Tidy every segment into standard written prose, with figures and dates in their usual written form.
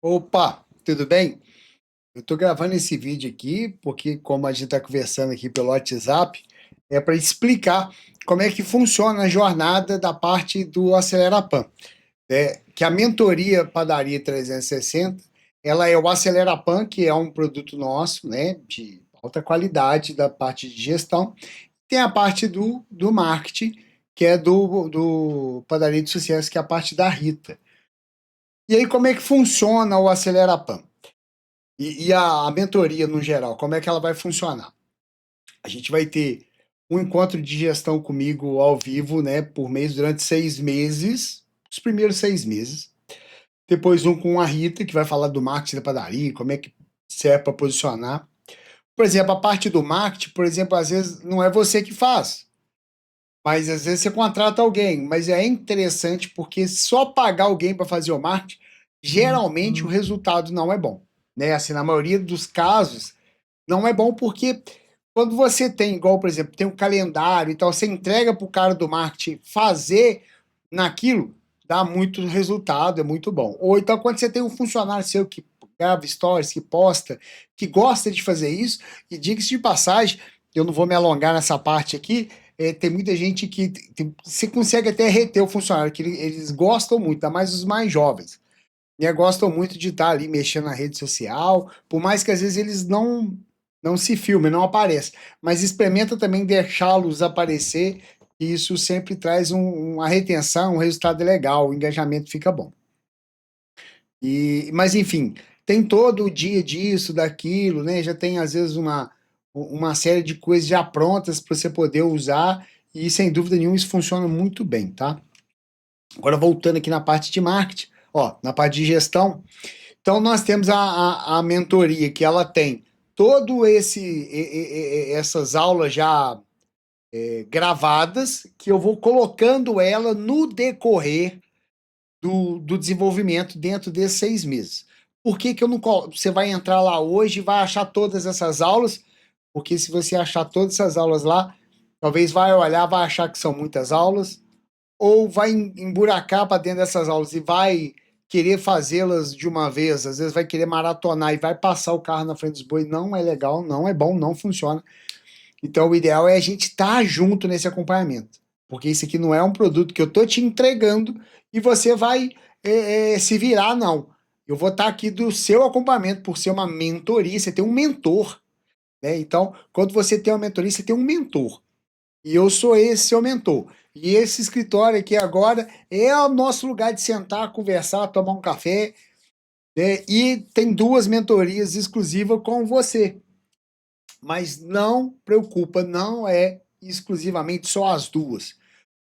Opa, tudo bem? Eu estou gravando esse vídeo aqui porque, como a gente está conversando aqui pelo WhatsApp, é para explicar como é que funciona a jornada da parte do Acelerapan. Que a mentoria Padaria 360, ela é o Acelerapan, que é um produto nosso, né, de alta qualidade da parte de gestão. Tem a parte do marketing, que é do Padaria de Sucesso, que é a parte da Rita. E aí, como é que funciona o Acelerapan? E a mentoria, no geral, como é que ela vai funcionar? A gente vai ter um encontro de gestão comigo ao vivo, né, por mês, durante 6 meses, os primeiros 6 meses. Depois um com a Rita, que vai falar do marketing da padaria, como é que serve para posicionar. Por exemplo, a parte do marketing, por exemplo, às vezes não é você que faz, mas às vezes você contrata alguém. Mas é interessante porque só pagar alguém para fazer o marketing, geralmente o resultado não é bom. Né? Assim, na maioria dos casos, não é bom porque quando você tem, igual, por exemplo, tem um calendário e tal, você entrega para o cara do marketing fazer naquilo, dá muito resultado, é muito bom. Ou então quando você tem um funcionário seu que grava stories, que posta, que gosta de fazer isso, e diga-se de passagem, eu não vou me alongar nessa parte aqui, tem muita gente que você consegue até reter o funcionário, que eles gostam muito, ainda mais os mais jovens. Né, gostam muito de estar ali mexendo na rede social, por mais que às vezes eles não se filmem, não apareçam, mas experimenta também deixá-los aparecer, e isso sempre traz uma retenção, um resultado legal, o engajamento fica bom. Mas enfim, tem todo o dia disso, daquilo, né? Já tem às vezes uma série de coisas já prontas para você poder usar, e sem dúvida nenhuma isso funciona muito bem, tá? Agora voltando aqui na parte de marketing, ó, na parte de gestão. Então, nós temos a mentoria, que ela tem todo essas aulas já gravadas, que eu vou colocando ela no decorrer do desenvolvimento dentro desses 6 meses. Por que, que eu não colo... Você vai entrar lá hoje e vai achar todas essas aulas, porque se você achar todas essas aulas lá, talvez vai olhar, vai achar que são muitas aulas, ou vai emburacar para dentro dessas aulas e vai querer fazê-las de uma vez, às vezes vai querer maratonar e vai passar o carro na frente dos bois, não é legal, não é bom, não funciona. Então o ideal é a gente estar junto nesse acompanhamento, porque isso aqui não é um produto que eu tô te entregando e você vai se virar, não. Eu vou estar aqui do seu acompanhamento, por ser uma mentoria, você tem um mentor, né? Então, quando você tem uma mentoria, você tem um mentor. E eu sou esse seu mentor. E esse escritório aqui agora é o nosso lugar de sentar, conversar, tomar um café, né? E tem duas mentorias exclusivas com você. Mas não preocupa, não é exclusivamente só as duas.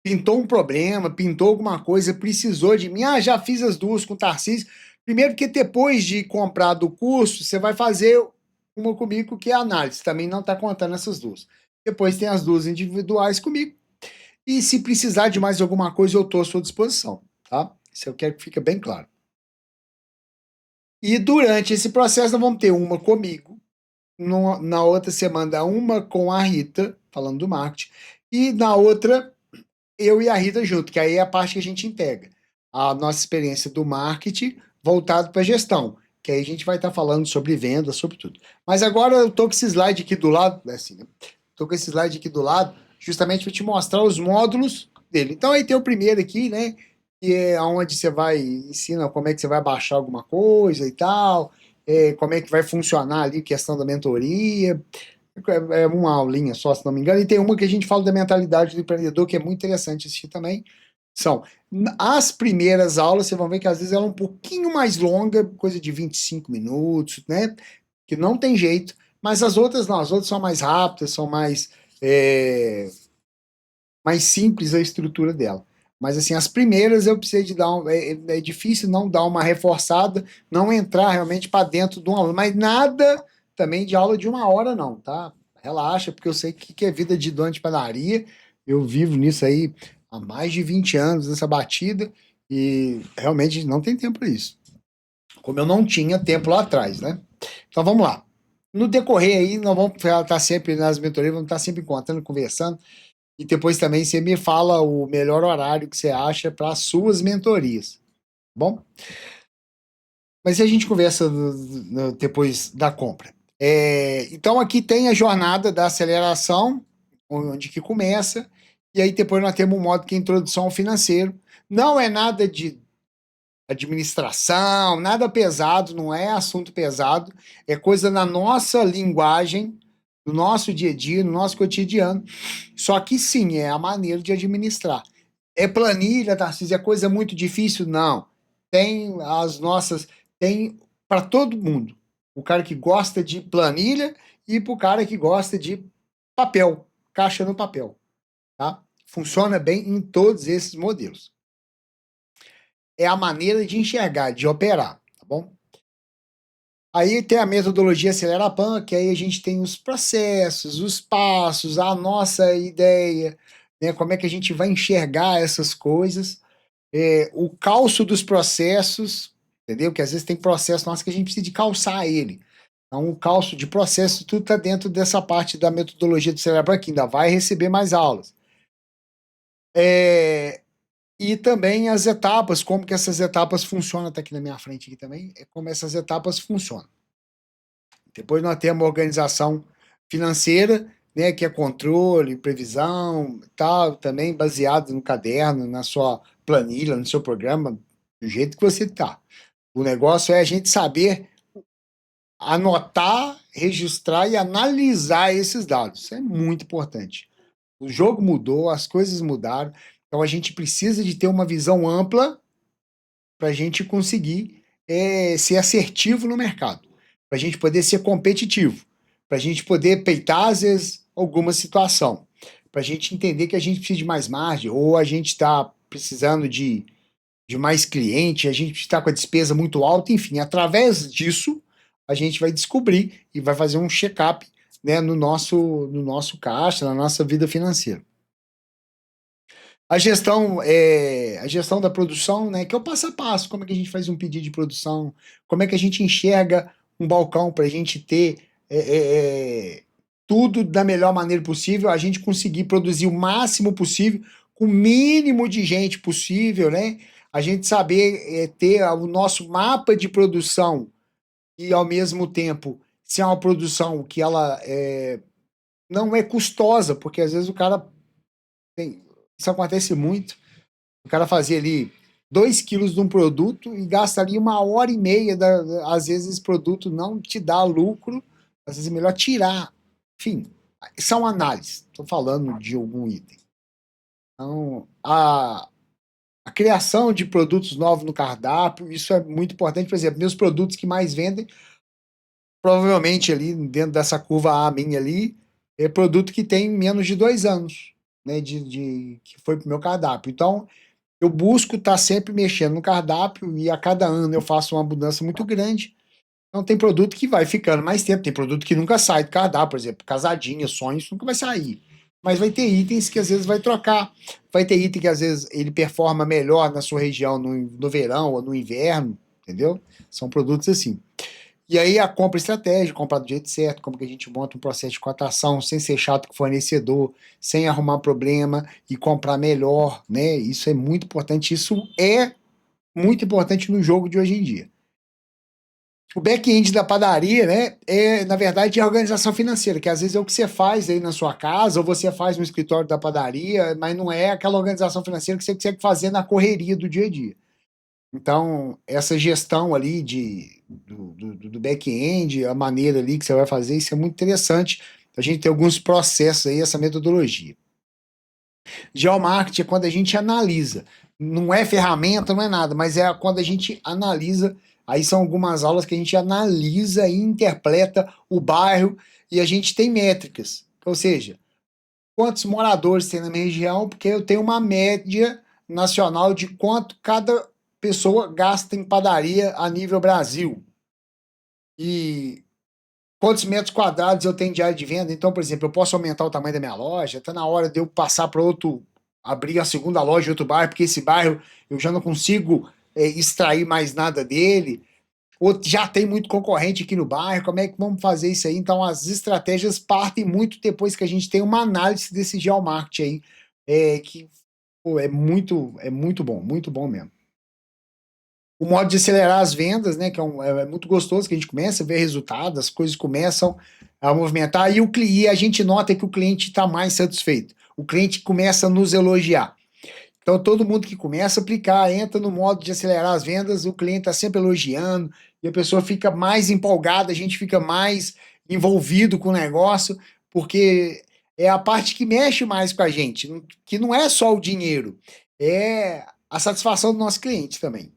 Pintou um problema, pintou alguma coisa, precisou de mim. Ah, já fiz as duas com o Tarcísio. Primeiro que depois de comprar do curso, você vai fazer uma comigo que é a análise. Também não está contando essas duas. Depois tem as duas individuais comigo. E se precisar de mais alguma coisa, eu estou à sua disposição, tá? Isso eu quero que fique bem claro. E durante esse processo, nós vamos ter uma comigo, na outra semana, uma com a Rita, falando do marketing, e na outra, eu e a Rita junto, que aí é a parte que a gente integra. A nossa experiência do marketing voltado para a gestão, que aí a gente vai estar falando sobre venda, sobre tudo. Mas agora eu estou com esse slide aqui do lado, assim, né? Estou com esse slide aqui do lado, justamente para te mostrar os módulos dele. Então aí tem o primeiro aqui, né? Que é onde você vai ensina como é que você vai baixar alguma coisa e tal, como é que vai funcionar ali a questão da mentoria. É uma aulinha só, se não me engano. E tem uma que a gente fala da mentalidade do empreendedor, que é muito interessante assistir também. São as primeiras aulas, vocês vão ver que às vezes ela é um pouquinho mais longa, coisa de 25 minutos, né? Que não tem jeito. Mas as outras não, as outras são mais rápidas, são mais simples a estrutura dela. Mas assim, as primeiras eu precisei de dar é difícil não dar uma reforçada, não entrar realmente para dentro de uma aula, mas nada também de aula de 1 hora, não, tá? Relaxa, porque eu sei que é vida de dono de padaria, eu vivo nisso aí há mais de 20 anos, nessa batida, e realmente não tem tempo para isso. Como eu não tinha tempo lá atrás, né? Então vamos lá. No decorrer aí, nós vamos estar sempre nas mentorias, vamos estar sempre encontrando, conversando. E depois também você me fala o melhor horário que você acha para as suas mentorias, tá bom? mas a gente conversa depois da compra. Então aqui tem a jornada da aceleração, onde que começa, e aí depois nós temos um modo que é introdução ao financeiro. Não é nada de administração, nada pesado, não é assunto pesado, é coisa na nossa linguagem, no nosso dia a dia, no nosso cotidiano. Só que sim, é a maneira de administrar. É planilha, Tarcísio, é coisa muito difícil? Não. Tem as nossas, tem para todo mundo. O cara que gosta de planilha e para o cara que gosta de papel, caixa no papel, tá? Funciona bem em todos esses modelos. É a maneira de enxergar, de operar, tá bom? Aí tem a metodologia Acelerapan, que aí a gente tem os processos, os passos, a nossa ideia, né? Como é que a gente vai enxergar essas coisas, o calço dos processos, entendeu? Que às vezes tem processo nosso que a gente precisa de calçar ele. Então, o calço de processo, tudo está dentro dessa parte da metodologia do Acelerapan, que ainda vai receber mais aulas. E também as etapas, como que essas etapas funcionam, tá aqui na minha frente aqui também, é como essas etapas funcionam. Depois nós temos a organização financeira, né, que é controle, previsão, tal, também baseado no caderno, na sua planilha, no seu programa, do jeito que você está. O negócio é a gente saber anotar, registrar e analisar esses dados. Isso é muito importante. O jogo mudou, as coisas mudaram, então a gente precisa de ter uma visão ampla para a gente conseguir ser assertivo no mercado, para a gente poder ser competitivo, para a gente poder peitar, às vezes, alguma situação, para a gente entender que a gente precisa de mais margem, ou a gente está precisando de mais cliente, a gente está com a despesa muito alta, enfim, através disso, a gente vai descobrir e vai fazer um check-up, né, no nosso caixa, na nossa vida financeira. A gestão da produção, né, que é o passo a passo, como é que a gente faz um pedido de produção, como é que a gente enxerga um balcão para a gente ter é, é, é, tudo da melhor maneira possível, a gente conseguir produzir o máximo possível, com o mínimo de gente possível, né? A gente saber ter o nosso mapa de produção e, ao mesmo tempo, ser uma produção que ela não é custosa, porque às vezes o cara isso acontece muito. O cara fazia ali 2 quilos de um produto e gasta ali 1 hora e meia. Às vezes esse produto não te dá lucro, às vezes é melhor tirar. Enfim, são análises. Estou falando de algum item. Então, a criação de produtos novos no cardápio, isso é muito importante. Por exemplo, meus produtos que mais vendem, provavelmente ali dentro dessa curva A minha ali, é produto que tem menos de 2 anos, né, que foi para o meu cardápio. Então, eu busco estar sempre mexendo no cardápio e a cada ano eu faço uma mudança muito grande. Então tem produto que vai ficando mais tempo, tem produto que nunca sai do cardápio, por exemplo, casadinha, sonhos, nunca vai sair. Mas vai ter itens que às vezes vai trocar. Vai ter item que às vezes ele performa melhor na sua região no verão ou no inverno, entendeu? São produtos assim. E aí a compra estratégica, comprar do jeito certo, como que a gente monta um processo de cotação sem ser chato com o fornecedor, sem arrumar problema e comprar melhor, né? Isso é muito importante, isso é muito importante no jogo de hoje em dia. O back-end da padaria, né, na verdade, é a organização financeira, que às vezes é o que você faz aí na sua casa, ou você faz no escritório da padaria, mas não é aquela organização financeira que você consegue fazer na correria do dia a dia. Então, essa gestão ali do back-end, a maneira ali que você vai fazer, isso é muito interessante. A gente tem alguns processos aí, essa metodologia. Geomarketing é quando a gente analisa. Não é ferramenta, não é nada, mas é quando a gente analisa. Aí são algumas aulas que a gente analisa e interpreta o bairro e a gente tem métricas. Ou seja, quantos moradores tem na minha região, porque eu tenho uma média nacional de quanto cada pessoa gasta em padaria a nível Brasil. E quantos metros quadrados eu tenho de área de venda. Então, por exemplo, eu posso aumentar o tamanho da minha loja, está na hora de eu passar para outro, abrir a segunda loja em outro bairro, porque esse bairro eu já não consigo extrair mais nada dele. Ou já tem muito concorrente aqui no bairro, como é que vamos fazer isso aí? Então, as estratégias partem muito depois que a gente tem uma análise desse geomarketing aí, que pô, é muito bom mesmo. o modo de acelerar as vendas, né, que é muito gostoso, que a gente começa a ver resultados, as coisas começam a movimentar e a gente nota que o cliente está mais satisfeito. O cliente começa a nos elogiar. Então, todo mundo que começa a aplicar, entra no modo de acelerar as vendas, o cliente está sempre elogiando e a pessoa fica mais empolgada, a gente fica mais envolvido com o negócio, porque é a parte que mexe mais com a gente, que não é só o dinheiro, é a satisfação do nosso cliente também.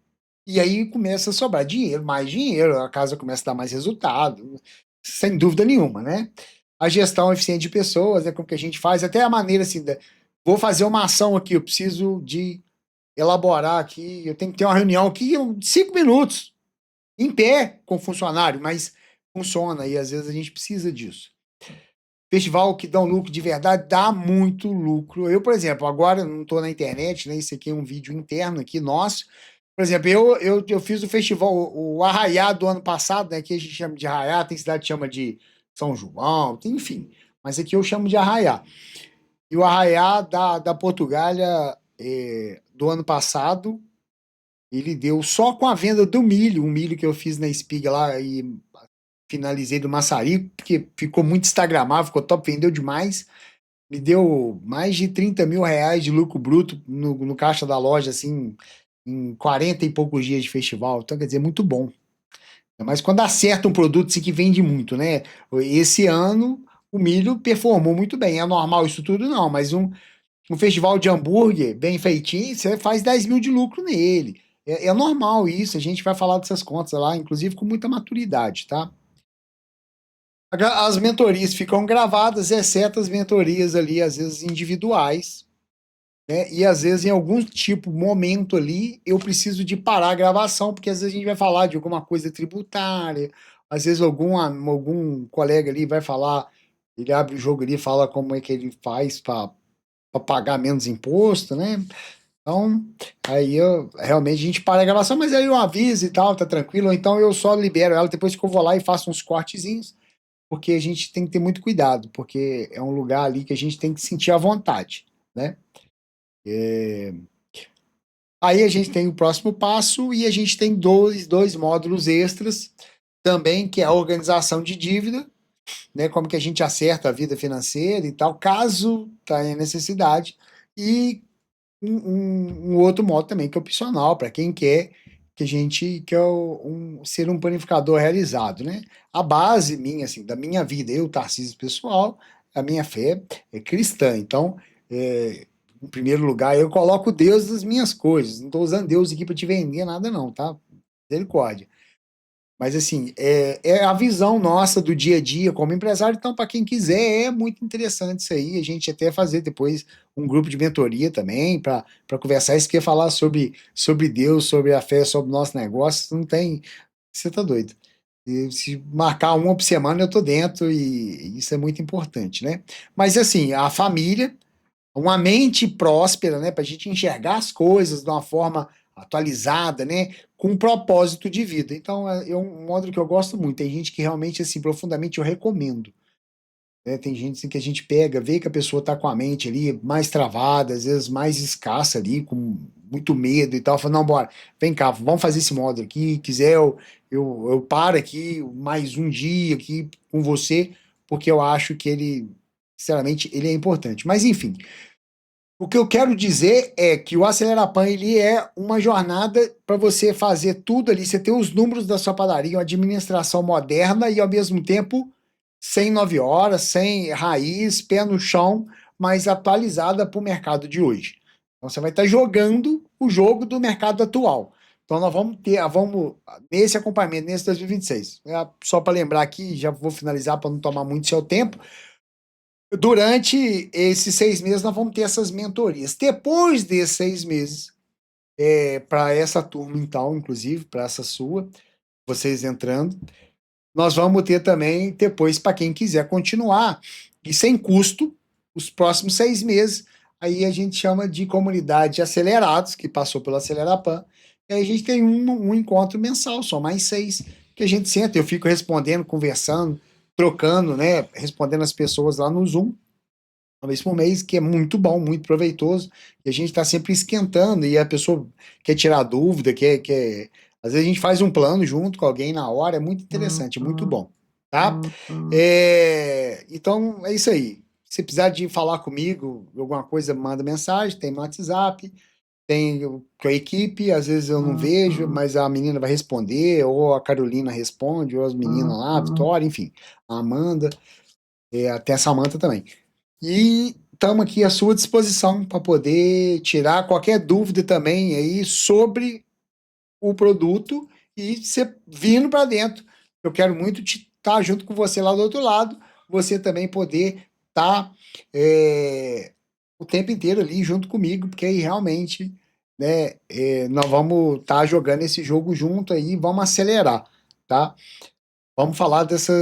E aí começa a sobrar dinheiro, mais dinheiro, a casa começa a dar mais resultado, sem dúvida nenhuma, né? A gestão eficiente de pessoas, é como que a gente faz, até a maneira assim, vou fazer uma ação aqui, eu preciso de elaborar aqui, eu tenho que ter uma reunião aqui de 5 minutos, em pé com o funcionário, mas funciona e às vezes a gente precisa disso. Festival que dá um lucro de verdade, dá muito lucro. Eu, por exemplo, agora não estou na internet, né? Isso aqui é um vídeo interno aqui nosso. Por exemplo, eu fiz o festival, o Arraiá do ano passado, né? Que a gente chama de Arraiá, tem cidade que chama de São João, enfim. Mas aqui eu chamo de Arraiá. E o Arraiá da Portugália do ano passado, ele deu só com a venda do milho, um milho que eu fiz na espiga lá e finalizei do maçarico, porque ficou muito instagramável, ficou top, vendeu demais. Me deu mais de 30 mil reais de lucro bruto no caixa da loja, assim, em 40 e poucos dias de festival. Então, quer dizer, muito bom. Mas quando acerta um produto assim, que vende muito, né? Esse ano o milho performou muito bem. É normal isso tudo? Não, mas um festival de hambúrguer bem feitinho, você faz 10 mil de lucro nele. É normal isso, a gente vai falar dessas contas lá, inclusive com muita maturidade, tá? As mentorias ficam gravadas, exceto as mentorias ali, às vezes individuais, né? E às vezes, em algum tipo, momento ali, eu preciso de parar a gravação, porque às vezes a gente vai falar de alguma coisa tributária, às vezes algum colega ali vai falar, ele abre o jogo ali e fala como é que ele faz para pagar menos imposto, né? Então, aí realmente a gente para a gravação, mas aí eu aviso e tal, tá tranquilo, ou então eu só libero ela depois que eu vou lá e faço uns cortezinhos, porque a gente tem que ter muito cuidado, porque é um lugar ali que a gente tem que sentir à vontade, né? Aí a gente tem o próximo passo e a gente tem dois módulos extras também, que é a organização de dívida, né? Como que a gente acerta a vida financeira e tal, caso tenha necessidade, e um outro modo também, que é opcional, para quem quer que a gente quer ser um planificador realizado, né? A base minha, assim, da minha vida, eu, Tarcísio pessoal, a minha fé é cristã. Então, em primeiro lugar, eu coloco Deus nas minhas coisas. Não estou usando Deus aqui para te vender nada, não, tá? Misericórdia. Mas, assim, é a visão nossa do dia a dia como empresário. Então, para quem quiser, é muito interessante isso aí. A gente até fazer depois um grupo de mentoria também, para conversar. Isso que ia falar sobre Deus, sobre a fé, sobre o nosso negócio. Não tem. Você tá doido. E se marcar uma por semana, eu tô dentro, e isso é muito importante, né? Mas, assim, a família, uma mente próspera, né, para a gente enxergar as coisas de uma forma atualizada, né, com um propósito de vida. Então, é um módulo que eu gosto muito. Tem gente que realmente, assim, profundamente eu recomendo. Né? Tem gente assim, que a gente pega, vê que a pessoa está com a mente ali mais travada, às vezes mais escassa ali, com muito medo e tal. Fala, não, bora, vem cá, vamos fazer esse módulo aqui. Quiser, eu paro aqui mais um dia aqui com você, porque eu acho que ele, sinceramente, ele é importante. Mas, enfim, o que eu quero dizer é que o Acelerapan ele é uma jornada para você fazer tudo ali, você ter os números da sua padaria, uma administração moderna e ao mesmo tempo sem 9 horas, sem raiz, pé no chão, mas atualizada para o mercado de hoje. Então você vai estar jogando o jogo do mercado atual. Então nós vamos nesse acompanhamento, nesse 2026. Só para lembrar aqui, já vou finalizar para não tomar muito seu tempo. Durante esses 6 meses, nós vamos ter essas mentorias. Depois desses 6 meses, para essa turma, então, inclusive, para essa sua, vocês entrando, nós vamos ter também, depois, para quem quiser continuar, e sem custo, os próximos 6 meses, aí a gente chama de comunidade acelerados, que passou pelo Acelerapan, e aí a gente tem um encontro mensal, só mais 6, que a gente senta, eu fico respondendo, conversando, trocando, né, respondendo as pessoas lá no Zoom, uma vez por mês, que é muito bom, muito proveitoso, e a gente está sempre esquentando, e a pessoa quer tirar dúvida, quer Às vezes a gente faz um plano junto com alguém na hora, é muito interessante, é muito bom, tá? Então, é isso aí. Se precisar de falar comigo, alguma coisa, manda mensagem, tem meu WhatsApp, tem com a equipe, às vezes eu não vejo, mas a menina vai responder, ou a Carolina responde, ou as meninas lá, a Vitória, enfim, a Amanda, até a Samanta também. E estamos aqui à sua disposição para poder tirar qualquer dúvida também aí sobre o produto e você vindo para dentro. Eu quero muito estar junto com você lá do outro lado, você também poder estar o tempo inteiro ali junto comigo, porque aí realmente, né, nós vamos estar jogando esse jogo junto aí, vamos acelerar, tá? Vamos falar dessa.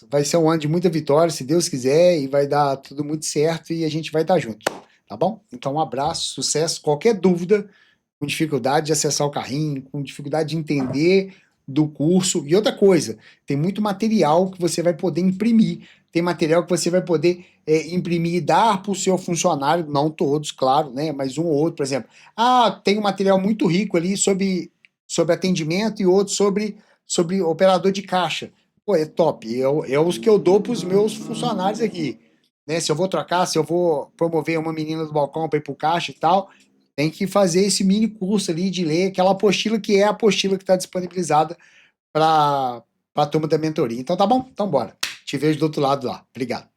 Vai ser um ano de muita vitória, se Deus quiser, e vai dar tudo muito certo e a gente vai estar junto, tá bom? Então, um abraço, sucesso. Qualquer dúvida, com dificuldade de acessar o carrinho, com dificuldade de entender do curso. E outra coisa, tem muito material que você vai poder imprimir. Tem material que você vai poder imprimir e dar para o seu funcionário, não todos, claro, né? Mas um ou outro, por exemplo. Ah, tem um material muito rico ali sobre atendimento e outro sobre operador de caixa. Pô, é top. É os que eu dou para os meus funcionários aqui. Né? Se eu vou trocar, se eu vou promover uma menina do balcão para ir para o caixa e tal, tem que fazer esse mini curso ali de ler aquela apostila que é a apostila que está disponibilizada para a turma da mentoria. Então tá bom? Então bora. Te vejo do outro lado lá. Obrigado.